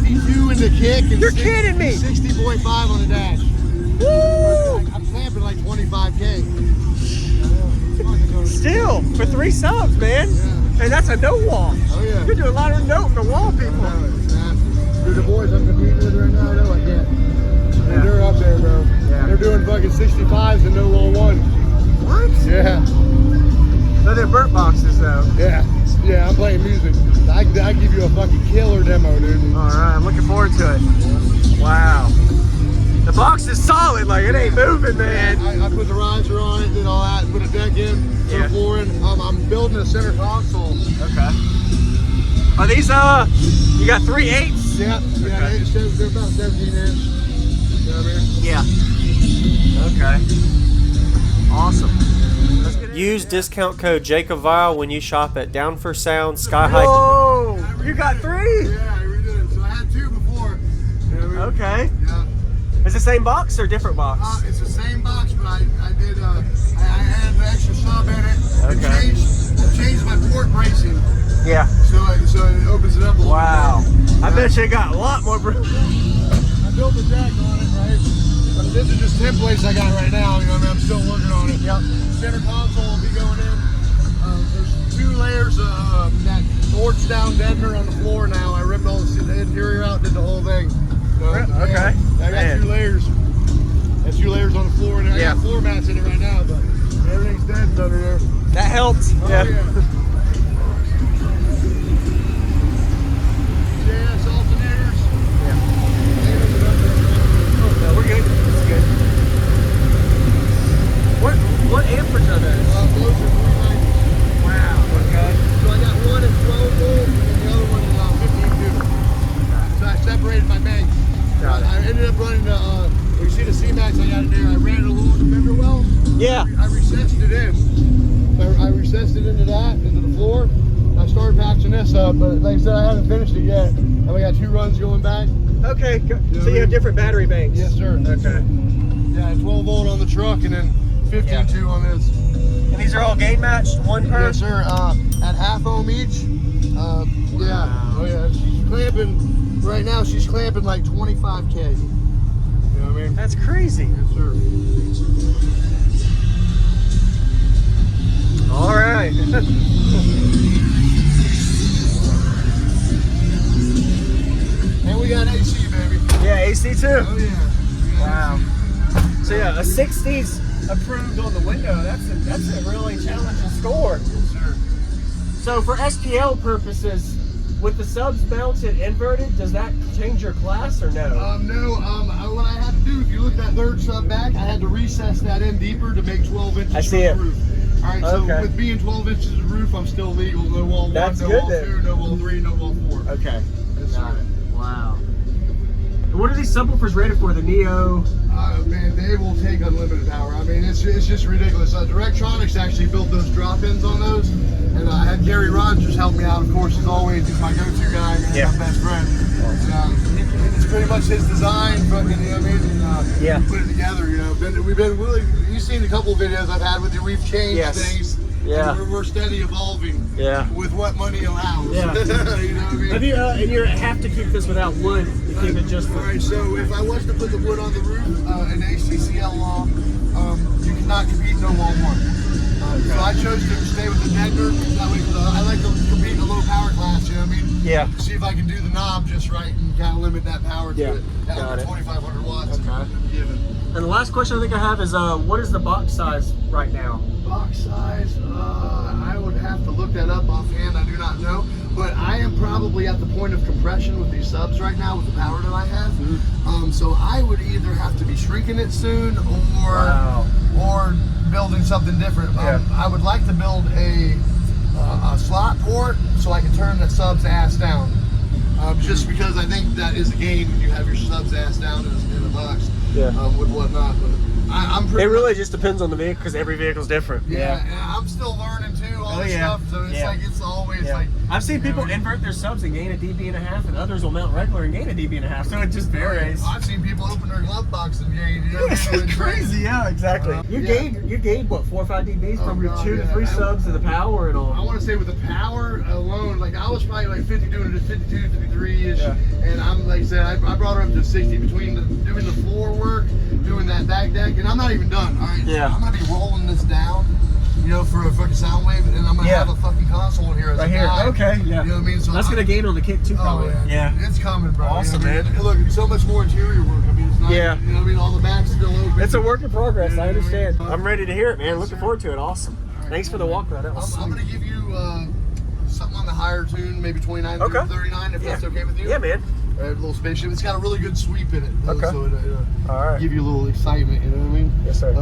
62 in the kick and You're kidding me. 60.5 on the dash. Woo! I'm clamping like 25K. Still, for 3 subs, man. Yeah. And that's a no wall. Oh yeah. You're doing a lot of no the wall people. Dude, the boys I'm competing with right now, I know I can't. Yeah. They're up there, bro. Yeah. They're doing fucking 65s and no wall 1. What? Yeah. No, they're burnt boxes though. Yeah. Yeah, I'm playing music. I give you a fucking killer demo, dude. All right, I'm looking forward to it. Wow. The box is solid, like it ain't moving, man. I put the riser on it, did all that, put a deck in, put a floor in. I'm building a center console. Okay. Are these, you got 3/8? Yeah, okay. They're about 17 inch. You know what I mean? Yeah. Okay. Awesome. Let's get Use discount code JacobViral when you shop at Down for Sound, Sky High. Whoa! You got 3? Yeah, I redid it. So I had 2 before. You know what I mean? Okay. Yeah. Is it the same box or different box? It's the same box, but I did I added the extra sub in it. Okay. I changed my port bracing. Yeah. So it opens it up a little bit. I bet you got a lot more. I built a deck on it, right? But these are just templates I got right now. You know what I mean? I'm still working on it. Yep. Center console will be going in. There's 2 layers of that torch down deadener on the floor now. I ripped all the interior out, did the whole thing. Okay. I got 2 layers. That's 2 layers on the floor, and I got floor mats in it right now, but everything's dead under there. That helps. Oh, yeah. JS alternators. Yeah. Oh, no, we're good. It's good. What amperage are those? Those are 390s. Wow. Okay. So I got one at 12 volt, and the other one at 15 2. So I separated my banks. I ended up running the, you see the C-Max I got in there, I ran it along the fender well. Yeah. I recessed it in. I recessed it into that, into the floor. I started patching this up, but like I said, I haven't finished it yet. And we got 2 runs going back. Okay, so you have different battery banks? Yes, sir. Okay. Yeah, 12 volt on the truck and then 15 2 on this. And these are all gain matched, 1 per? Yes, sir. At half ohm each. Yeah. Oh, yeah. She's clamping, right now, she's clamping like 25K. You know what I mean? That's crazy. Yes, sir. All right. And we got AC, baby. Yeah, AC too. Oh, yeah. Wow. So yeah, a 60's approved on the window. That's a really challenging score. Yes, sir. So for SPL purposes, with the subs mounted inverted, does that change your class or no? No. What I had to do, if you look at that third sub back, I had to recess that in deeper to make 12 inches. I see it. Roof. All right. So with being 12 inches of roof, I'm still legal. No wall 1, That's no good wall then. 2, no wall 3, no wall 4. Okay. Yes, sir. Wow. And what are these subwoofers rated for? The Neo? Man, they will take unlimited power. I mean, it's just ridiculous. Directronics actually built those drop-ins on those, and I had Gary Rogers help me out. Of course, he's always my go-to guy and my best friend. And, it's pretty much his design, fucking, you know what I mean? And, put it together, you know. We've been really. You've seen a couple of videos I've had with you. We've changed things. Yeah. And we're steady evolving. Yeah. With what money allows. Yeah. You know what I mean? Have you, and you have to keep this without wood. You keep it just. All right. So if I was to put the wood on the roof, an ACCL law, you cannot compete no wall 1. So I chose to stay with the deadener. That way, I like to compete in a low power class. You know what I mean? Yeah. See if I can do the knob just right and kind of limit that power to it. Got it. 2,500 watts. Okay. Given. And the last question I think I have is, what is the box size right now? Box size, I would have to look that up offhand. I do not know, but I am probably at the point of compression with these subs right now with the power that I have. So I would either have to be shrinking it soon or building something different. I would like to build a slot port so I can turn the subs ass down. Just because I think that is a gain when you have your subs ass down in a box. With whatnot. But I'm pretty. It really just depends on the vehicle because every vehicle's different. Yeah, and I'm still learning too, all this stuff. So it's like it's always like. I've seen people invert their subs and gain a dB.5, and others will mount regular and gain a dB.5. So it just varies. I've seen people open their glove box and gain. It's crazy. Yeah, exactly. You gained what, 4 or 5 dBs from your 2 to 3 subs to the power and all. I want to say with the power alone, like I was probably like 52 to 53 ish, and I'm like I said, I brought her up to 60 between doing the floor work, doing that back deck, and I'm not even done. All right. Yeah. I'm gonna be rolling this down, you know, for a fucking sound wave, and I'm gonna have a fucking console in here as right a here. guide. Okay. Yeah. You know what I mean? So That's gonna gain on the kick too, probably. Yeah. It's coming, bro. Awesome, you know what I man. mean? Look, it's so much more interior work. I mean, it's not. Yeah. You know what I mean? All the back's still open. It's a work in progress. You know I what I mean? understand. I'm ready to hear it, man. Looking forward to it. Awesome. Thanks for the walk around. That was I'm sweet. gonna give you something on the higher tune, maybe 29, Okay. 39, if that's okay with you. Yeah, man. A little spaceship. It's got a really good sweep in it. Okay. So it'll All right. give you a little excitement, you know what I mean? Yes, sir.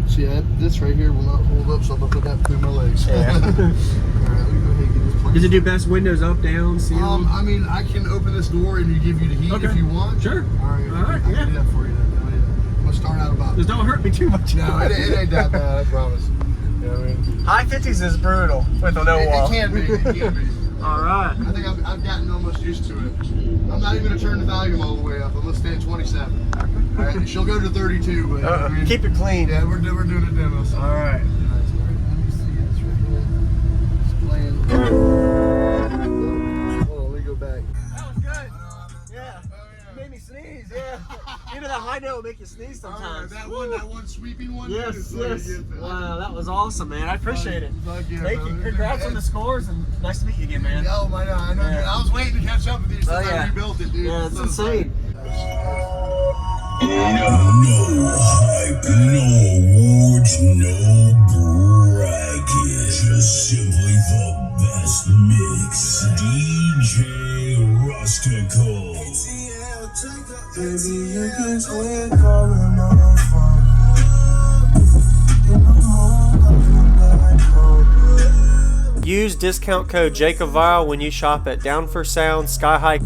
So yeah, this right here will not hold up, so I'm gonna put that between my legs. Yeah. All right, let me go ahead and get this place. Does it do best windows up, down, ceiling? I mean, I can open this door and give you the heat if you want. Sure. All right. All right, I yeah. can do that for you then. I'm gonna start out about. Just don't hurt me too much. No, it ain't that bad. I promise. You know what I mean? High 50s is brutal with a no It wall. can be. It can be. All right. I think I've gotten almost used to it. I'm not even gonna turn the volume all the way up. I'm gonna stay at 27. All right, she'll go to 32, but I mean, Keep it clean. yeah, we're doing a demo. So. All right. Let me see this right here. It's playing. Hold on, let me go back. That was good. Yeah. You made me sneeze. Yeah. You know that high note will make you sneeze sometimes. That one sweeping one. Yes, is yes. like, Wow, that was awesome, man. I appreciate it. Fuck yeah, Thank brother. you. Congrats on the scores and nice to meet you again, man. Oh my God, I know. Yeah. I was waiting to catch up with you since Oh, yeah. I rebuilt it, dude. Yeah, it's So insane. No hype, no awards, no bragging. Just simply the best mix. DJ Rustical. Baby, you can take all of my fun. Use discount code JacobViral when you shop at Down for Sound, Sky High.